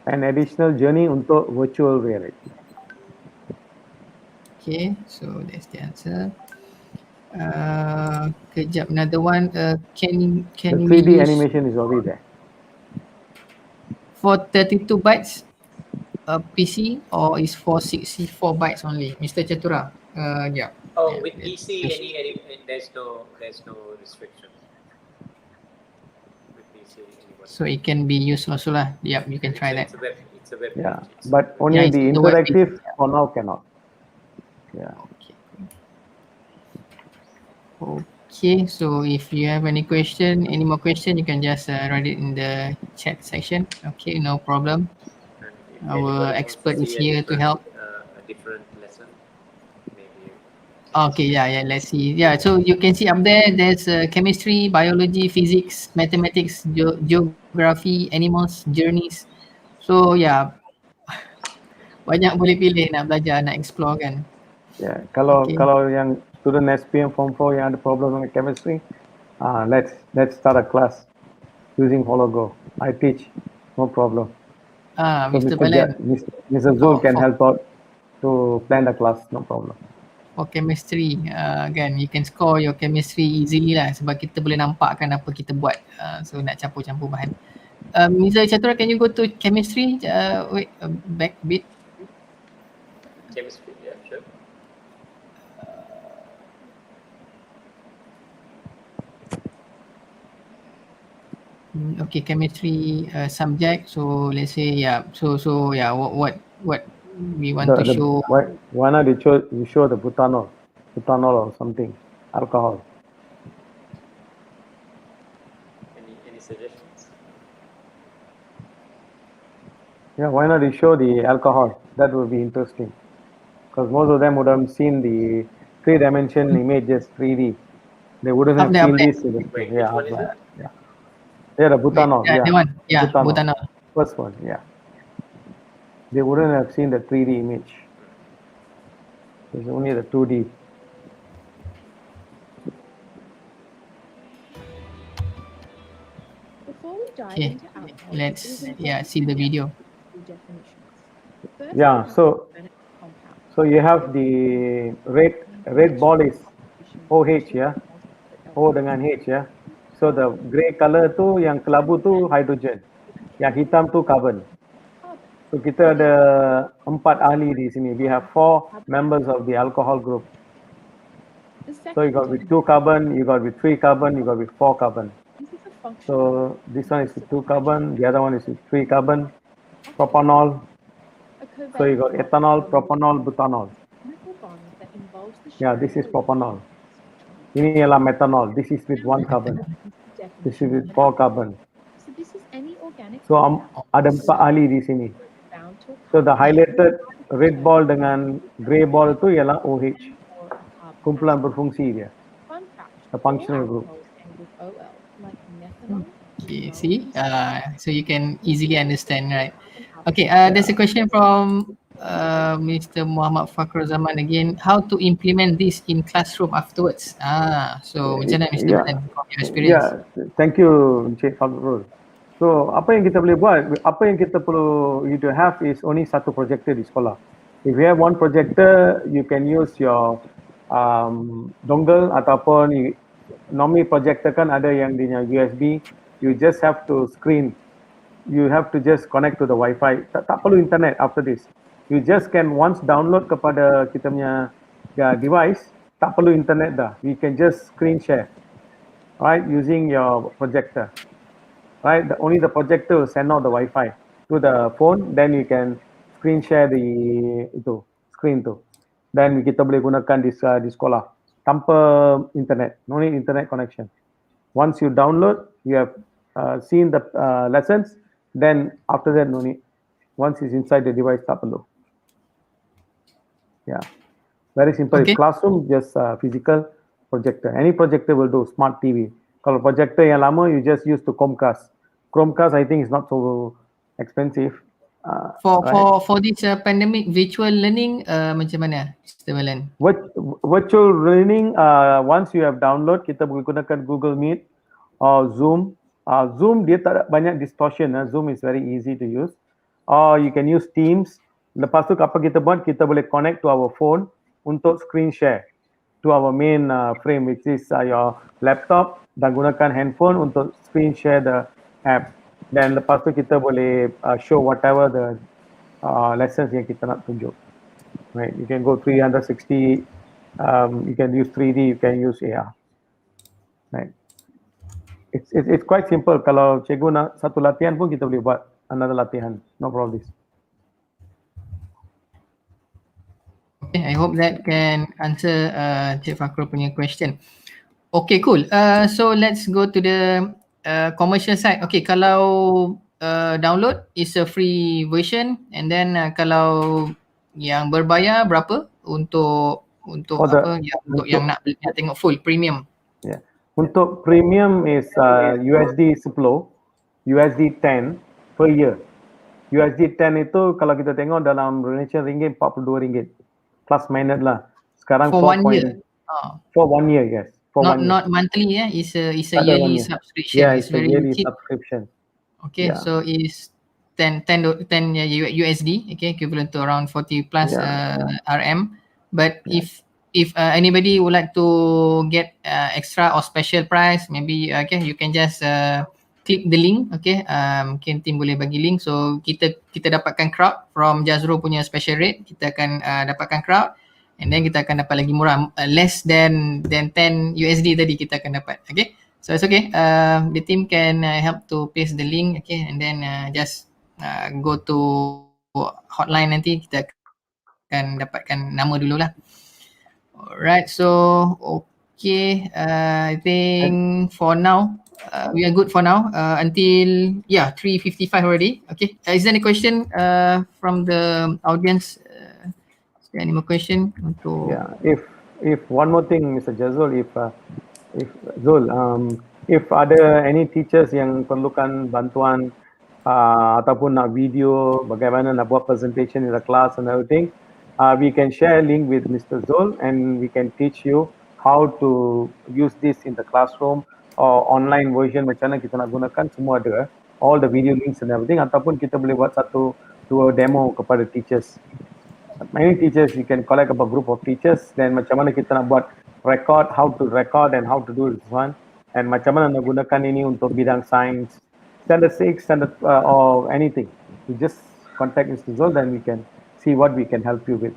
An additional journey untuk virtual reality. okay. So that's the answer. Kejap, another one. Can The we 3D use animation is already there. for 32 bytes PC or is for 64 bytes only? Mr. Chatura. Yeah. Oh, Yeah, with that's PC, question. there's no restriction. With PC, anybody. So it can be used also lah. Yep, you can try that. It's a web Yeah, page. It's but only Yeah, it's the the web page, interactive yeah. for now cannot. Yeah. Okay, so if you have any more question, you can just write it in the chat section. Okay, no problem. And if Our anybody wants expert to is see here to help. a different lesson, maybe. Okay, yeah, let's see. Yeah, so you can see up there, there's chemistry, biology, physics, mathematics, geography, animals, journeys. So yeah, banyak boleh pilih nak belajar, nak explore kan. Yeah, kalau Okay. kalau yang student SPM Form 4 yang ada problem dengan chemistry, let's start a class using Hologo. I teach, no problem. So Mr. Belen, Mr. Zul can for help out to plan the class, no problem. for chemistry, kan, you can score your chemistry easily lah sebab kita boleh nampak kan apa kita buat. So nak campur-campur bahan. Mr. Chatura, can you go to chemistry? Wait, back a bit. Chemistry, yeah, sure. Okay, chemistry subject. So let's say So yeah, what we want to show. Why not you show the butanol or something, alcohol. Any suggestions? Yeah, why not you show the alcohol? That would be interesting. Because most of them would have seen the 3-dimension image as 3D. They wouldn't have seen this. Wait, which one is it? Yeah, the butanol. Wait, that one. Yeah, butanol. First one, yeah. They wouldn't have seen the 3D image. It's only the 2D. Before we dive Okay, into alcohol, let's see the video. Yeah, so you have the red ball is OH, yeah. O dengan H, yeah. So the grey color tu, yang kelabu tu hydrogen, yang hitam tu carbon. So kita ada 4 ahli di sini. We have 4 members of the alcohol group. So you got with 2 carbon, you got with 3 carbon, you got with 4 carbon. So this one is with 2 carbon, the other one is with 3 carbon. Propanol. So you got ethanol, propanol, butanol. Yeah, this is propanol. Ini ialah methanol. This is with 1 carbon. This is with 4 carbon. So ada 4 ahli di sini. So the highlighted red ball dengan grey ball tu ialah OH. Kumpulan berfungsi dia. The functional group. Okay, see, so you can easily understand, right? Okay, there's a question from Mr. Muhammad Fakhr Zaman again. How to implement this in classroom afterwards? So macam mana Mr. Belen, from your experience? Yeah, thank you Encik Fakhrul. So apa yang kita boleh buat, apa yang kita perlu you to have is only satu projector di sekolah. If you have one projector, you can use your dongle ataupun normally projector kan ada yang dia USB. You just have to screen. You have to just connect to the Wi-Fi. Tak perlu internet after this. You just can once download kepada kita punya device, tak perlu internet dah. You can just screen share, right, using your projector. Right, only the projector will send out the Wi-Fi to the phone, then you can screen share the screen tu. Then kita boleh gunakan di sekolah tanpa internet, no need internet connection. Once you download, you have seen the lessons, then after that no need. Once it's inside the device, tak perlu. Yeah. Very simple. Okay. If classroom, just physical projector. Any projector will do. Smart TV. Kalau projector yang lama, you just use the Chromecast. Chromecast, I think, is not so expensive. For this pandemic virtual learning, macam mana, Mr. Malan? Virtual learning, once you have download, kita boleh gunakan Google Meet or Zoom. Zoom dia tak ada banyak distortion. Zoom is very easy to use. Or you can use Teams. Lepas tu apa kita buat, kita boleh connect to our phone untuk screen share to our main frame, which is your laptop, dan gunakan handphone untuk screen share the app. Dan lepas tu kita boleh show whatever the lessons yang kita nak tunjuk. Right, you can go 360, you can use 3D, you can use AR. Right. It's quite simple. Kalau cikgu nak satu latihan pun kita boleh buat another latihan. No problem. Okay, I hope that can answer Cik Fakrul punya question. Okay, cool. So let's go to the commercial side. Okay, kalau download is a free version, and then kalau yang berbayar berapa untuk untuk yang nak tengok full premium? Yeah. Untuk premium is USD 10, USD 10 per year. USD 10 itu kalau kita tengok dalam Indonesian ringgit 42 ringgit. Plus minus lah. Sekarang for 1 year. For 1 year, yes. Not monthly, yeah. It's a yearly subscription. Yeah, it's a very yearly cheap. subscription. Okay, yeah. So it's 10 USD, okay, equivalent to around 40 plus RM. But if anybody would like to get extra or special price, maybe okay, you can just click the link, okay. Mungkin tim boleh bagi link. So kita dapatkan crowd from Jazro punya special rate. Kita akan dapatkan crowd, and then kita akan dapat lagi murah, less than 10 USD tadi kita akan dapat. Okay, so it's okay. The team can help to paste the link, okay, and then just go to hotline, nanti kita akan dapatkan nama dululah. Alright, so okay, I think for now we are good for now until 3:55 already. Okay, is there any question from the audience? Is there any more question? If one more thing, Mr. Jazul, if Zul, if ada any teachers yang perlukan bantuan ataupun nak video bagaimana nak buat presentation in the class and everything, we can share link with Mr. Zul, and we can teach you how to use this in the classroom or online version, macam mana kita nak gunakan, semua ada. All the video links and everything, ataupun kita boleh buat 1-2 demo kepada teachers. Many teachers, you can collect a group of teachers, then macam mana kita nak buat record, how to record and how to do this one, and macam mana nak gunakan ini untuk bidang sains, standard 6, standard or anything. You just contact Mr. Zul, then we can see what we can help you with.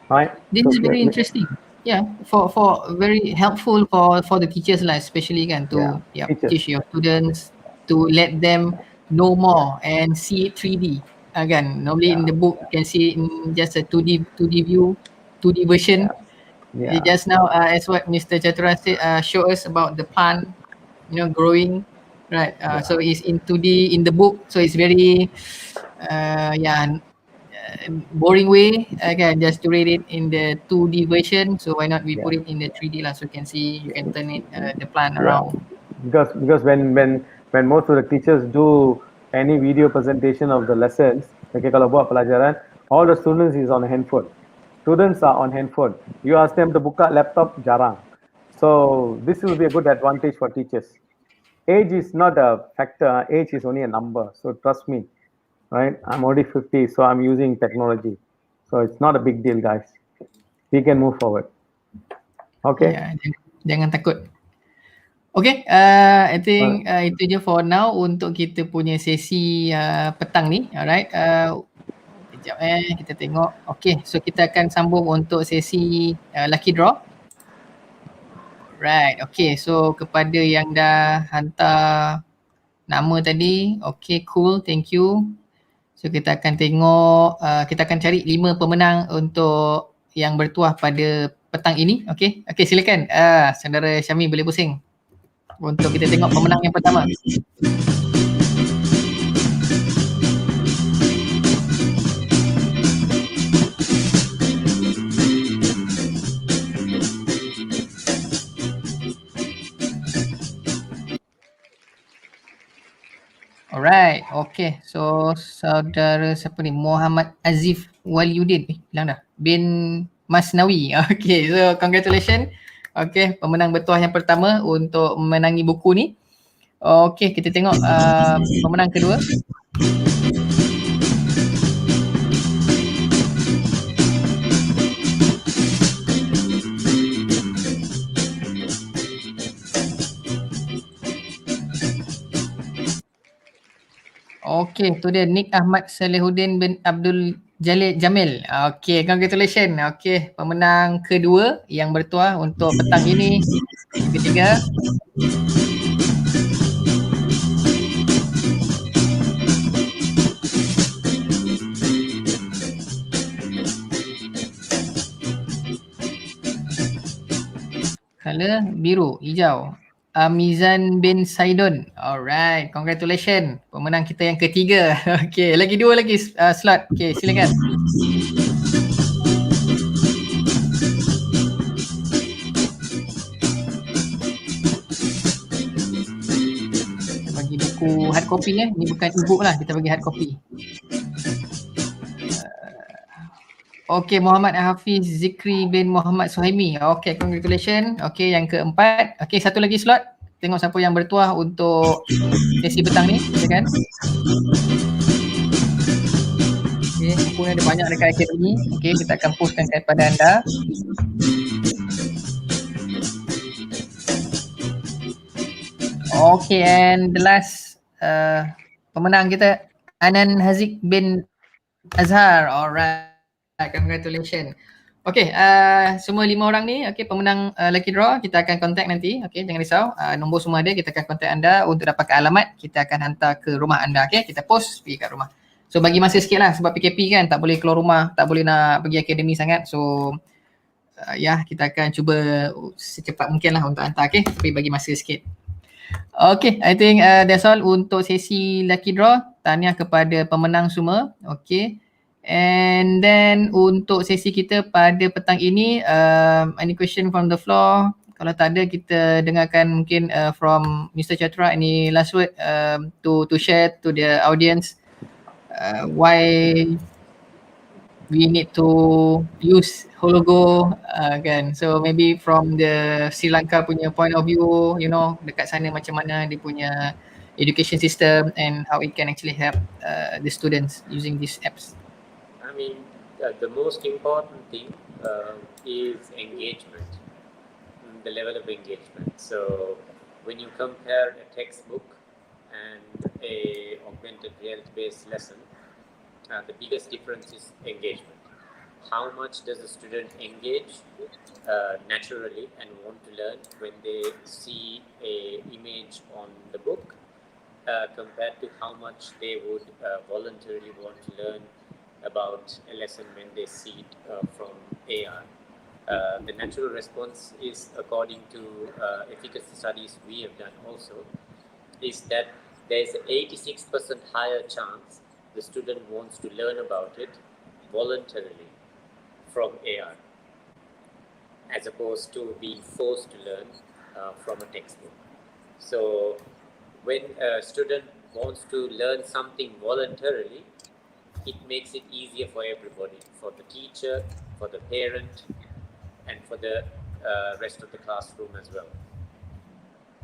Right? This is very interesting. Yeah, for very helpful for the teachers lah, especially kan, to teach your students, to let them know more and see it 3D. Kan, normally in the book you can see in just a 2D view, 2D version. Just now, as what Mr. Chatura said, show us about the plant, growing, right? So it's in 2D in the book, so it's very boring way, again, just to read it in the 2D version. So why not we put it in the 3D lah, so you can see, you can turn it the plant around. Because when most of the teachers do any video presentation of the lessons, okay, kalau buat pelajaran, all the students is on handphone. Students are on handphone. You ask them to buka laptop, jarang. So this will be a good advantage for teachers. Age is not a factor. Age is only a number. So trust me. Right, I'm already 50, so I'm using technology, so it's not a big deal, guys. We can move forward. Okay. Jangan takut. Okay, I think itu je for now untuk kita punya sesi petang ni. Alright, kejap kita tengok. Okay, so kita akan sambung untuk sesi lucky draw. Right, okay, so kepada yang dah hantar nama tadi, okay, cool, thank you. So kita akan tengok, kita akan cari 5 pemenang untuk yang bertuah pada petang ini. Okay, silakan. Saudara Syami boleh pusing untuk kita tengok pemenang yang pertama. Alright, okay. So saudara siapa ni? Muhammad Azif Waliuddin. Bilang dah. Bin Masnawi. Okay, so congratulations. Okay, pemenang bertuah yang pertama untuk memenangi buku ni. Okay, kita tengok pemenang kedua. Okay, tu dia Nik Ahmad Salihuddin bin Abdul Jamil. Okay, congratulations. Okay, pemenang kedua yang bertuah untuk petang ini. Yang ketiga. Color biru, hijau. Amizan bin Saidon. Alright, congratulations. Pemenang kita yang ketiga. Okay, lagi dua lagi slot. Okay, silakan. Kita bagi buku hard copy ya. Ni bukan e-book lah, kita bagi hard copy. Okay, Muhammad Hafiz Zikri bin Muhammad Suhaimi. Okay, congratulations. Okay, yang keempat. Okay, satu lagi slot. Tengok siapa yang bertuah untuk sesi petang ni. Silakan. Okay, buku ni ada banyak dekat akademi. Okay, kita akan postkan kepada anda. Okay, and the last pemenang kita, Anan Haziq bin Azhar. Alright. Congratulations. Okay, semua 5 orang ni, okay, pemenang lucky draw, kita akan contact nanti, okay, jangan risau. Nombor semua ada, kita akan contact anda untuk dapatkan alamat, kita akan hantar ke rumah anda, okay, kita post pergi kat rumah. So bagi masa sikit lah, sebab PKP kan, tak boleh keluar rumah, tak boleh nak pergi akademi sangat, so ya, kita akan cuba secepat mungkin lah untuk hantar, okay, tapi bagi masa sikit. Okay, I think that's all untuk sesi lucky draw. Tahniah kepada pemenang semua, okay. And then untuk sesi kita pada petang ini, any question from the floor? Kalau tak ada, kita dengarkan mungkin from Mr. Chatra, any last word to share to the audience why we need to use Hologo kan. So maybe from the Sri Lanka punya point of view, you know, dekat sana macam mana dia punya education system and how it can actually help the students using these apps. I mean, the most important thing is engagement, the level of engagement. So when you compare a textbook and a augmented reality-based lesson, the biggest difference is engagement. How much does a student engage naturally and want to learn when they see an image on the book compared to how much they would voluntarily want to learn about a lesson when they see it from AR. The natural response is, according to efficacy studies we have done also, is that there is an 86% higher chance the student wants to learn about it voluntarily from AR, as opposed to being forced to learn from a textbook. So when a student wants to learn something voluntarily, it makes it easier for everybody, for the teacher, for the parent, and for the rest of the classroom as well.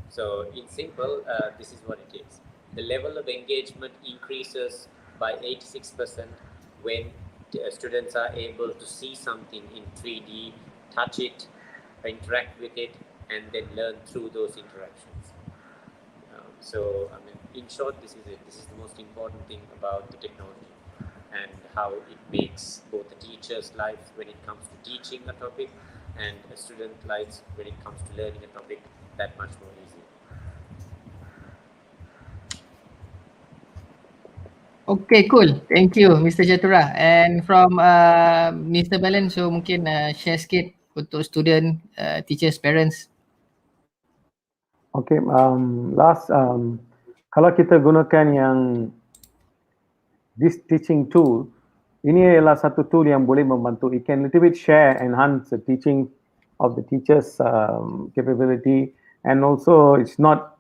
So in simple, this is what it is. The level of engagement increases by 86% when students are able to see something in 3D, touch it, interact with it, and then learn through those interactions. So I mean, in short, this is it. This is the most important thing about the technology, and how it makes both the teacher's life when it comes to teaching a topic and a student's life when it comes to learning a topic that much more easy. Okay, cool. Thank you, Mr. Jatura. And from Mr. Balan, so mungkin share sikit untuk student, teachers, parents. Okay, kalau kita gunakan yang this teaching tool, ini adalah satu tool yang boleh membantu. It can little bit share, enhance the teaching of the teachers' capability, and also it's not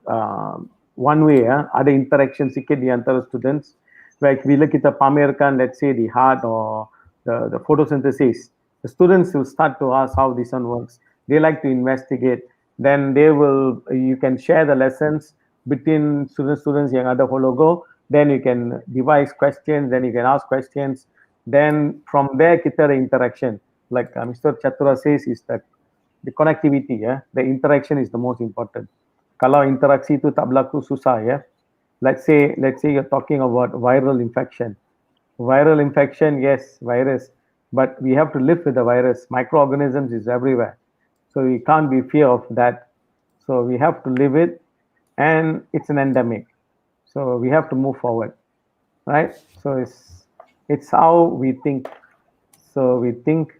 one way, ada interaction sikit di antara students. Like bila kita pamerkan, let's say the heart or the photosynthesis, the students will start to ask how this one works. They like to investigate. Then you can share the lessons between students yang ada Hologo. Then you can devise questions, then you can ask questions. Then from there kita ada interaction. Like Mr. Chatura says, is that the connectivity, the interaction is the most important. Kalau interaksi itu tak berlaku, susah, Let's say you're talking about viral infection. Viral infection, yes, virus, but we have to live with the virus. Microorganisms is everywhere, so we can't be fear of that. So we have to live it, and it's an endemic. So we have to move forward, right? So it's how we think. So we think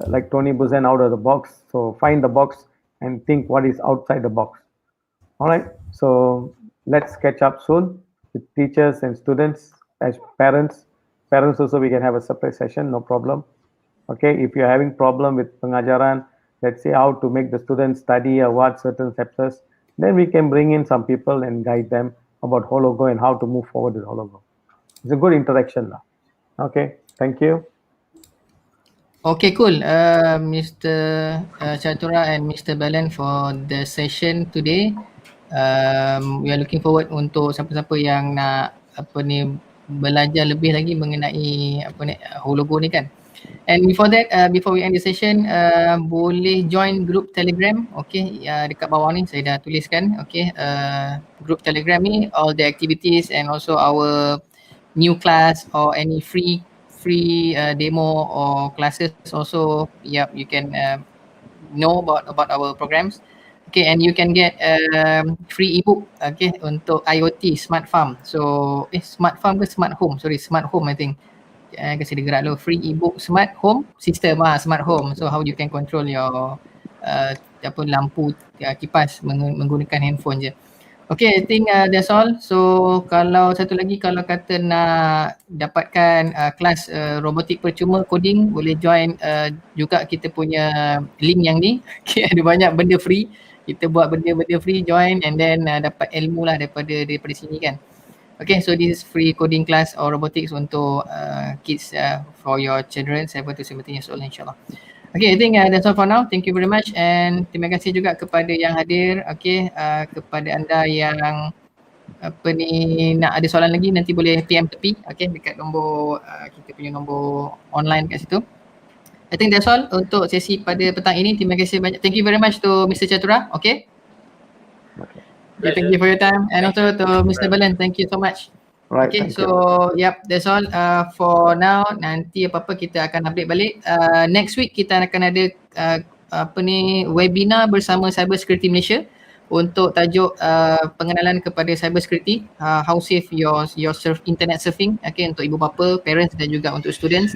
like Tony Buzan, out of the box. So find the box and think what is outside the box. All right. So let's catch up soon with teachers and students, as parents. Parents also, we can have a separate session, no problem. Okay, if you're having problem with pengajaran, let's say how to make the students study or what certain chapters, then we can bring in some people and guide them about Hologo and how to move forward with Hologo. It's a good interaction now. Okay, thank you. Okay, cool. Mr. Chatura and Mr. Balan for the session today. We are looking forward untuk siapa-siapa yang nak belajar lebih lagi mengenai Hologo ni kan. And before that, before we end the session, boleh join group Telegram. Okay, dekat bawah ni saya dah tuliskan. Okay, group Telegram ni, all the activities and also our new class or any free demo or classes also. Yep, you can know about our programs. Okay, and you can get free ebook, okay, untuk IoT Smart Farm. So Smart Farm ke Smart Home? Sorry, Smart Home I think. Kasi dia gerak dulu. Free ebook Smart Home System, Smart Home. So how you can control your lampu kipas menggunakan handphone je. Okay, I think that's all. So kalau satu lagi, kalau kata nak dapatkan kelas robotik percuma coding, boleh join juga kita punya link yang ni. Okay, ada banyak benda free. Kita buat benda-benda free, join and then dapat ilmu lah daripada sini kan. Okay, so this is free coding class or robotics untuk kids for your children 7 to 17 years old, insyaAllah. Okay, I think that's all for now. Thank you very much and terima kasih juga kepada yang hadir. Okay, kepada anda yang nak ada soalan lagi, nanti boleh PM tepi, okay, dekat nombor kita punya nombor online kat situ. I think that's all untuk sesi pada petang ini. Terima kasih banyak. Thank you very much to Mr. Chatura. Okay. Okay, thank you for your time and also to Mr. Balan. Thank you so much. Right. Okay, so yep, that's all for now. Nanti apa-apa kita akan update balik. Next week kita akan ada webinar bersama Cyber Security Malaysia untuk tajuk pengenalan kepada cyber security, how safe your internet surfing, okay, untuk ibu bapa, parents dan juga untuk students.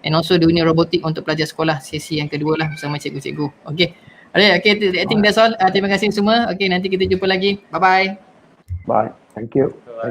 And also dunia robotik untuk pelajar sekolah, sesi yang kedua lah bersama cikgu-cikgu. Okay. Alright, okay, I think that's all. Terima kasih semua. Okay, nanti kita jumpa lagi. Bye-bye. Bye. Thank you.